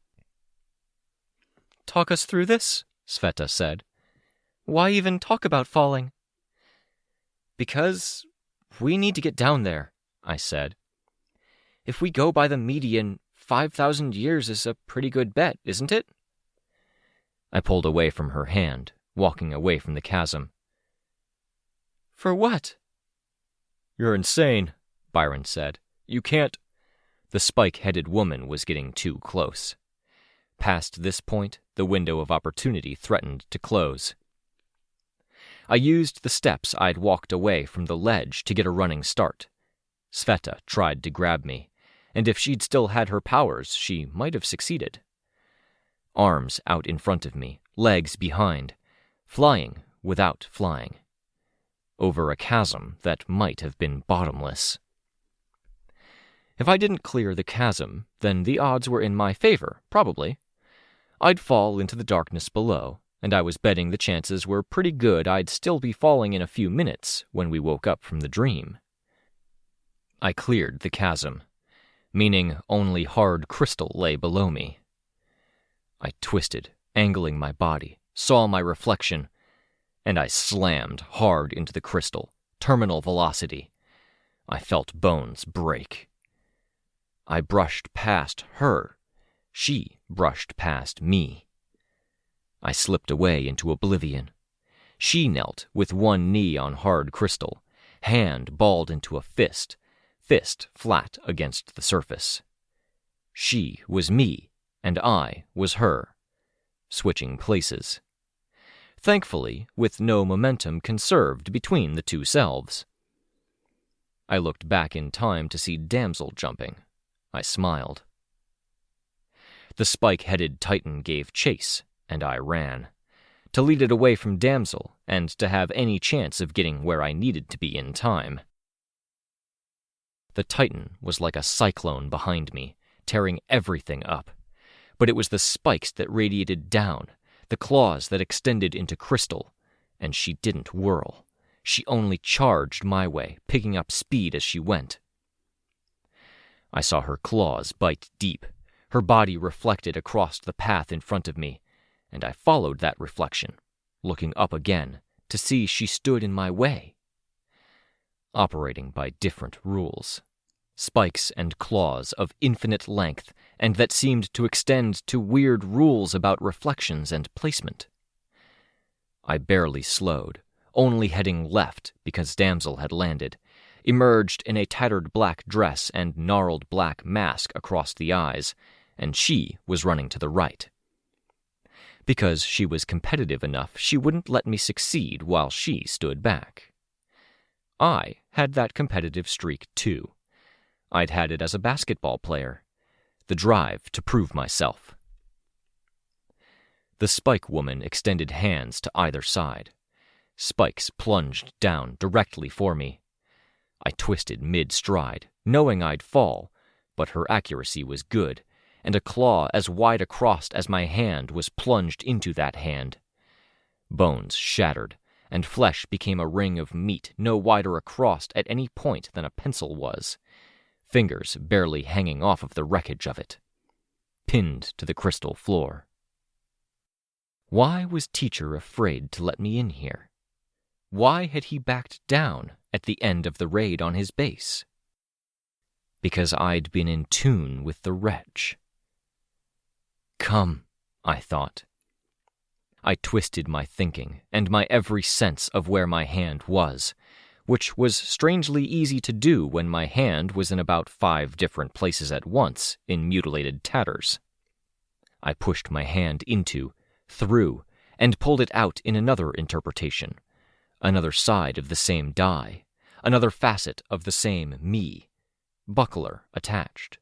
"Talk us through this," Sveta said. "Why even talk about falling?" "Because we need to get down there," I said. "If we go by the median, 5,000 years is a pretty good bet, isn't it?" I pulled away from her hand, walking away from the chasm. "For what?" "You're insane," Byron said. "You can't—" The spike-headed woman was getting too close. Past this point, the window of opportunity threatened to close. I used the steps I'd walked away from the ledge to get a running start. Sveta tried to grab me, and if she'd still had her powers, she might have succeeded. Arms out in front of me, legs behind, flying without flying. Over a chasm that might have been bottomless. If I didn't clear the chasm, then the odds were in my favor, probably. I'd fall into the darkness below, and I was betting the chances were pretty good I'd still be falling in a few minutes when we woke up from the dream. I cleared the chasm, meaning only hard crystal lay below me. I twisted, angling my body, saw my reflection, and I slammed hard into the crystal, terminal velocity. I felt bones break. I brushed past her. She brushed past me. I slipped away into oblivion. She knelt with one knee on hard crystal, hand balled into a fist flat against the surface. She was me, and I was her, switching places. Thankfully, with no momentum conserved between the two selves. I looked back in time to see Damsel jumping. I smiled. The spike-headed titan gave chase, and I ran, to lead it away from Damsel and to have any chance of getting where I needed to be in time. The titan was like a cyclone behind me, tearing everything up. But it was the spikes that radiated down, the claws that extended into crystal, and she didn't whirl. She only charged my way, picking up speed as she went. I saw her claws bite deep, her body reflected across the path in front of me, and I followed that reflection, looking up again to see she stood in my way. Operating by different rules. Spikes and claws of infinite length, and that seemed to extend to weird rules about reflections and placement. I barely slowed, only heading left because Damsel had landed, emerged in a tattered black dress and gnarled black mask across the eyes, and she was running to the right. Because she was competitive enough, she wouldn't let me succeed while she stood back. I had that competitive streak too. I'd had it as a basketball player. The drive to prove myself. The spike woman extended hands to either side. Spikes plunged down directly for me. I twisted mid-stride, knowing I'd fall, but her accuracy was good, and a claw as wide across as my hand was plunged into that hand. Bones shattered, and flesh became a ring of meat no wider across at any point than a pencil was, fingers barely hanging off of the wreckage of it, pinned to the crystal floor. Why was Teacher afraid to let me in here? Why had he backed down at the end of the raid on his base? Because I'd been in tune with the wretch. Come, I thought. I twisted my thinking and my every sense of where my hand was, which was strangely easy to do when my hand was in about 5 different places at once in mutilated tatters. I pushed my hand into, through, and pulled it out in another interpretation, another side of the same die, another facet of the same me, buckler attached.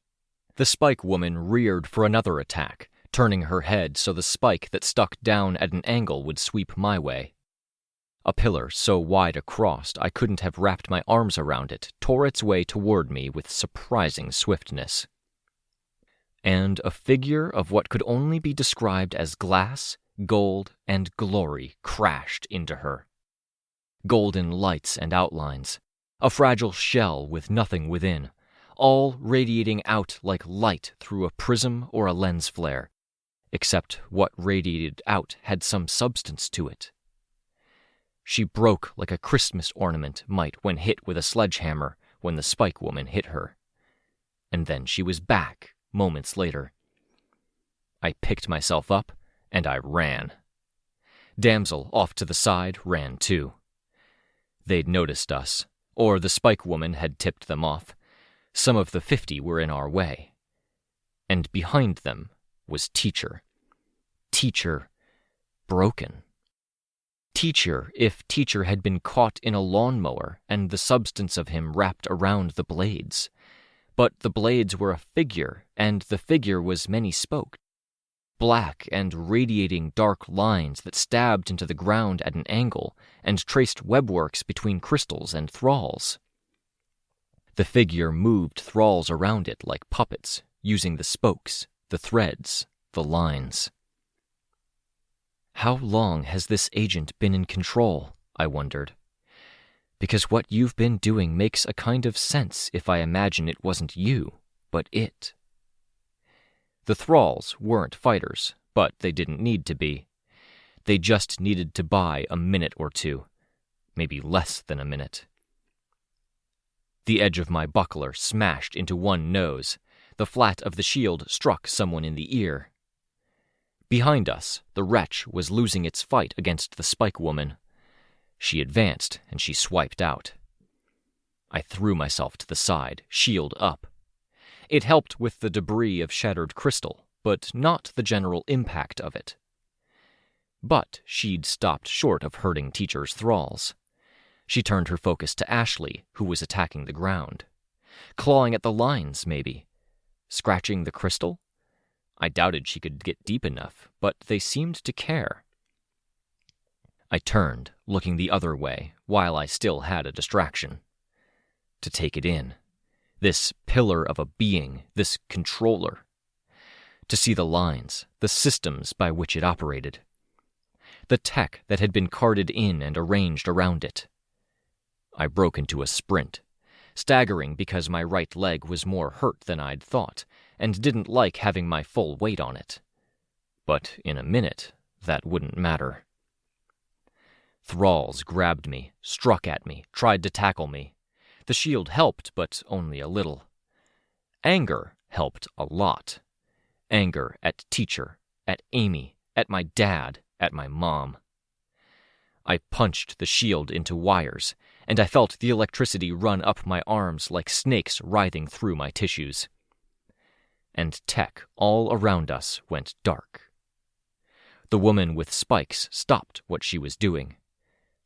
The spike woman reared for another attack, turning her head so the spike that stuck down at an angle would sweep my way. A pillar so wide across I couldn't have wrapped my arms around it tore its way toward me with surprising swiftness. And a figure of what could only be described as glass, gold, and glory crashed into her. Golden lights and outlines, a fragile shell with nothing within, all radiating out like light through a prism or a lens flare, except what radiated out had some substance to it. She broke like a Christmas ornament might when hit with a sledgehammer when the spike woman hit her. And then she was back, moments later. I picked myself up, and I ran. Damsel, off to the side, ran too. They'd noticed us, or the spike woman had tipped them off. Some of the 50 were in our way. And behind them was Teacher. Teacher broken. Teacher, if Teacher had been caught in a lawnmower and the substance of him wrapped around the blades. But the blades were a figure, and the figure was many-spoked. Black and radiating dark lines that stabbed into the ground at an angle and traced webworks between crystals and thralls. The figure moved thralls around it like puppets, using the spokes, the threads, the lines. How long has this agent been in control? I wondered. Because what you've been doing makes a kind of sense if I imagine it wasn't you, but it. The thralls weren't fighters, but they didn't need to be. They just needed to buy a minute or two, maybe less than a minute. The edge of my buckler smashed into one nose. The flat of the shield struck someone in the ear. Behind us, the wretch was losing its fight against the spike woman. She advanced, and she swiped out. I threw myself to the side, shield up. It helped with the debris of shattered crystal, but not the general impact of it. But she'd stopped short of hurting Teacher's thralls. She turned her focus to Ashley, who was attacking the ground. Clawing at the lines, maybe. Scratching the crystal? I doubted she could get deep enough, but they seemed to care. I turned, looking the other way, while I still had a distraction. To take it in. This pillar of a being, this controller. To see the lines, the systems by which it operated. The tech that had been carted in and arranged around it. I broke into a sprint, staggering because my right leg was more hurt than I'd thought, and didn't like having my full weight on it. But in a minute, that wouldn't matter. Thralls grabbed me, struck at me, tried to tackle me. The shield helped, but only a little. Anger helped a lot. Anger at Teacher, at Amy, at my dad, at my mom. I punched the shield into wires, and I felt the electricity run up my arms like snakes writhing through my tissues. And tech all around us went dark. The woman with spikes stopped what she was doing.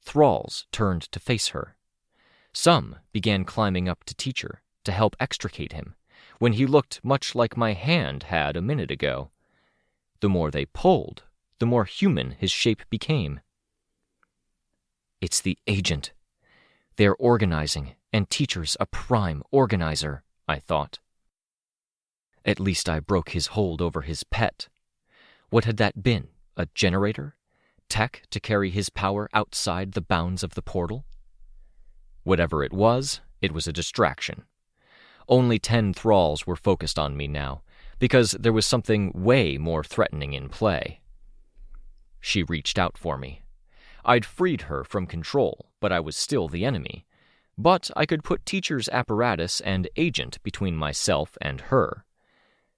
Thralls turned to face her. Some began climbing up to Teacher to help extricate him, when he looked much like my hand had a minute ago. The more they pulled, the more human his shape became. It's the agent. They're organizing, and Teacher's a prime organizer, I thought. At least I broke his hold over his pet. What had that been? A generator? Tech to carry his power outside the bounds of the portal? Whatever it was a distraction. Only 10 thralls were focused on me now, because there was something way more threatening in play. She reached out for me. I'd freed her from control, but I was still the enemy. But I could put Teacher's apparatus and agent between myself and her.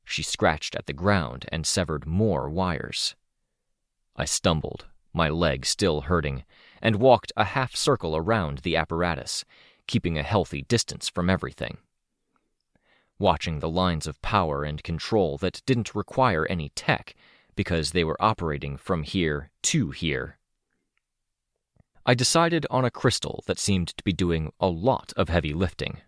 She scratched at the ground and severed more wires. I stumbled, my leg still hurting, and walked a half circle around the apparatus, keeping a healthy distance from everything. Watching the lines of power and control that didn't require any tech, because they were operating from here to here. I decided on a crystal that seemed to be doing a lot of heavy lifting.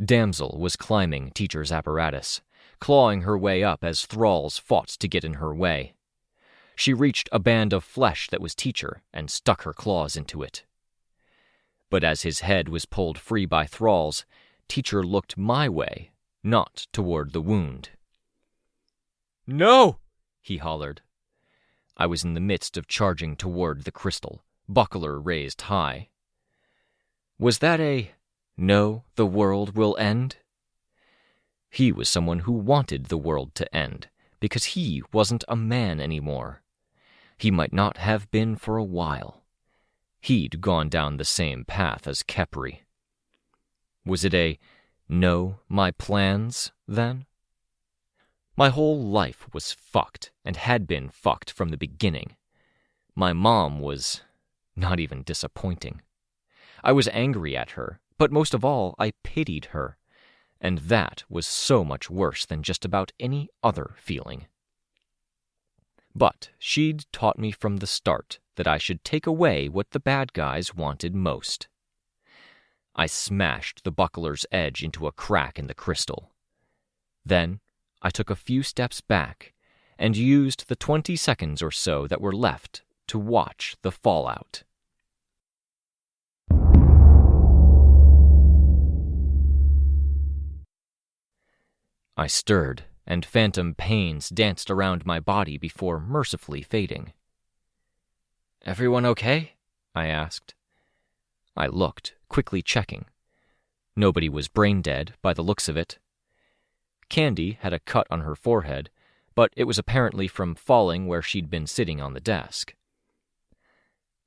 Damsel was climbing Teacher's apparatus, clawing her way up as thralls fought to get in her way. She reached a band of flesh that was Teacher and stuck her claws into it. But as his head was pulled free by thralls, Teacher looked my way, not toward the wound. "No!" he hollered. I was in the midst of charging toward the crystal, buckler raised high. Was that a "no, the world will end"? He was someone who wanted the world to end, because he wasn't a man anymore. He might not have been for a while. He'd gone down the same path as Khepri. Was it a "know my plans," then? My whole life was fucked, and had been fucked from the beginning. My mom was not even disappointing. I was angry at her, but most of all, I pitied her, and that was so much worse than just about any other feeling. But she'd taught me from the start that I should take away what the bad guys wanted most. I smashed the buckler's edge into a crack in the crystal. Then I took a few steps back and used the 20 seconds or so that were left to watch the fallout. I stirred, and phantom pains danced around my body before mercifully fading. "Everyone okay?" I asked. I looked, quickly checking. Nobody was brain dead, by the looks of it. Candy had a cut on her forehead, but it was apparently from falling where she'd been sitting on the desk.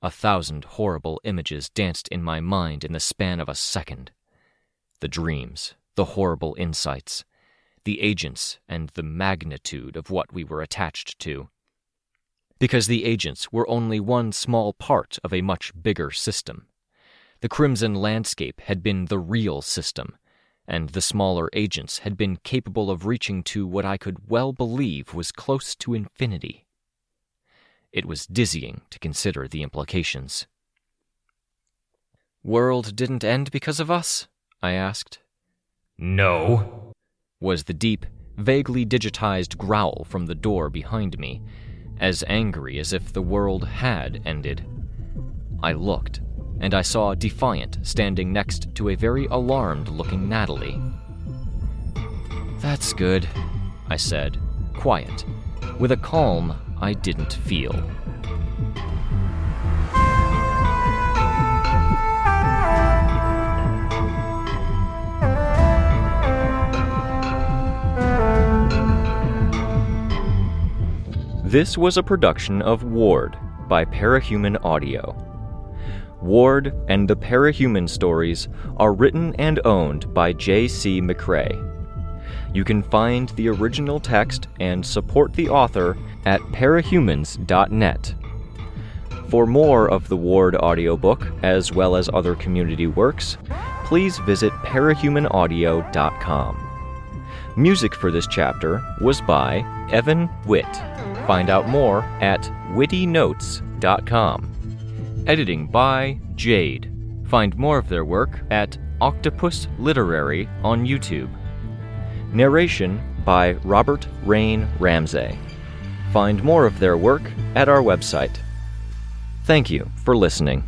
1,000 horrible images danced in my mind in the span of a second. The dreams, the horrible insights, the agents, and the magnitude of what we were attached to. Because the agents were only one small part of a much bigger system. The crimson landscape had been the real system, and the smaller agents had been capable of reaching to what I could well believe was close to infinity. It was dizzying to consider the implications. "World didn't end because of us?" I asked. "No," was the deep, vaguely digitized growl from the door behind me, as angry as if the world had ended. I looked, and I saw Defiant standing next to a very alarmed-looking Natalie. "That's good," I said, quiet, with a calm I didn't feel. This was a production of Ward by Parahuman Audio. Ward and the Parahuman stories are written and owned by J.C. McCrae. You can find the original text and support the author at parahumans.net. For more of the Ward audiobook, as well as other community works, please visit parahumanaudio.com. Music for this chapter was by Evan Witt. Find out more at wittynotes.com. Editing by Jade. Find more of their work at Octopus Literary on YouTube. Narration by Robert Rein Ramsay. Find more of their work at our website. Thank you for listening.